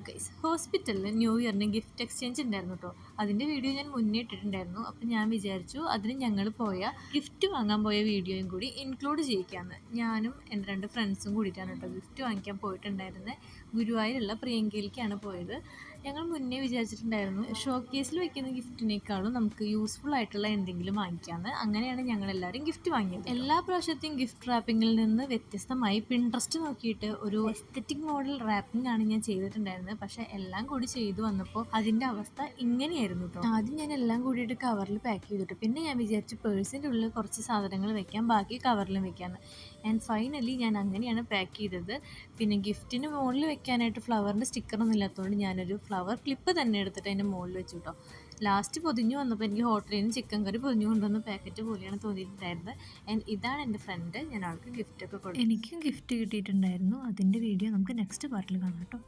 Guys, ഹോസ്പിറ്റലിൽ new ഇയറിന് gift exchange ഉണ്ടായിരുന്നു കേട്ടോ. അതിൻ്റെ വീഡിയോ ഞാൻ മുന്നേ ഇട്ടിട്ടുണ്ടായിരുന്നു. അപ്പം ഞാൻ വിചാരിച്ചു അതിന് ഞങ്ങൾ പോയ ഗിഫ്റ്റ് വാങ്ങാൻ പോയ വീഡിയോയും കൂടി ഇൻക്ലൂഡ് ചെയ്യിക്കാമെന്ന്. ഞാനും എൻ്റെ 2 ഫ്രണ്ട്സും കൂടിയിട്ടാണ് കേട്ടോ ഗിഫ്റ്റ് വാങ്ങിക്കാൻ പോയിട്ടുണ്ടായിരുന്നത്. ഗുരുവായൂരുള്ള പ്രിയങ്കയിലേക്കാണ് പോയത്. ഞങ്ങൾ മുന്നേ വിചാരിച്ചിട്ടുണ്ടായിരുന്നു ഷോ കേസിൽ വെക്കുന്ന ഗിഫ്റ്റിനേക്കാളും നമുക്ക് യൂസ്ഫുൾ ആയിട്ടുള്ള എന്തെങ്കിലും വാങ്ങിക്കാമെന്ന്. അങ്ങനെയാണ് ഞങ്ങളെല്ലാവരും ഗിഫ്റ്റ് വാങ്ങിയത്. എല്ലാ പ്രാവശ്യത്തെയും ഗിഫ്റ്റ് റാപ്പിങ്ങിൽ നിന്ന് വ്യത്യസ്തമായി പിൻട്രസ്റ്റ് നോക്കിയിട്ട് ഒരു എസ്തെറ്റിക് മോഡൽ റാപ്പിംഗ് ആണ് ഞാൻ ചെയ്തിട്ടുണ്ടായിരുന്നത്. പക്ഷേ എല്ലാം കൂടി ചെയ്തു വന്നപ്പോൾ അതിൻ്റെ അവസ്ഥ ഇങ്ങനെയായിരുന്നു കേട്ടോ. ആദ്യം ഞാൻ എല്ലാം കൂടിയിട്ട് കവറിൽ പാക്ക് ചെയ്തിട്ട് പിന്നെ ഞാൻ വിചാരിച്ചു പേഴ്സിൻ്റെ ഉള്ളിൽ കുറച്ച് സാധനങ്ങൾ വെക്കാം, ബാക്കി കവറിലും വെക്കാമെന്ന്. ആൻഡ് ഫൈനലി ഞാൻ അങ്ങനെയാണ് പാക്ക് ചെയ്തത്. പിന്നെ ഗിഫ്റ്റിന് മുകളിൽ വെക്കാനായിട്ട് ഫ്ലവറിൻ്റെ സ്റ്റിക്കറൊന്നും ഇല്ലാത്തതുകൊണ്ട് ഞാനൊരു ഫ്ലവർ ക്ലിപ്പ് തന്നെ എടുത്തിട്ട് അതിൻ്റെ മുകളിൽ വെച്ചു കേട്ടോ. ലാസ്റ്റ് പൊതിഞ്ഞു വന്നപ്പോൾ എനിക്ക് ഹോട്ടലിൽ നിന്ന് ചിക്കൻ കറി പൊതിഞ്ഞു കൊണ്ടുവന്ന പാക്കറ്റ് പോലെയാണ് തോന്നിയിട്ടുണ്ടായിരുന്നത്. ആൻഡ് ഇതാണ് എൻ്റെ ഫ്രണ്ട്. ഞാൻ ആൾക്ക് ഗിഫ്റ്റൊക്കെ കൊടുത്തു. എനിക്കും ഗിഫ്റ്റ് കിട്ടിയിട്ടുണ്ടായിരുന്നു. അതിൻ്റെ വീഡിയോ നമുക്ക് നെക്സ്റ്റ് പാർട്ടിൽ കാണാം കേട്ടോ.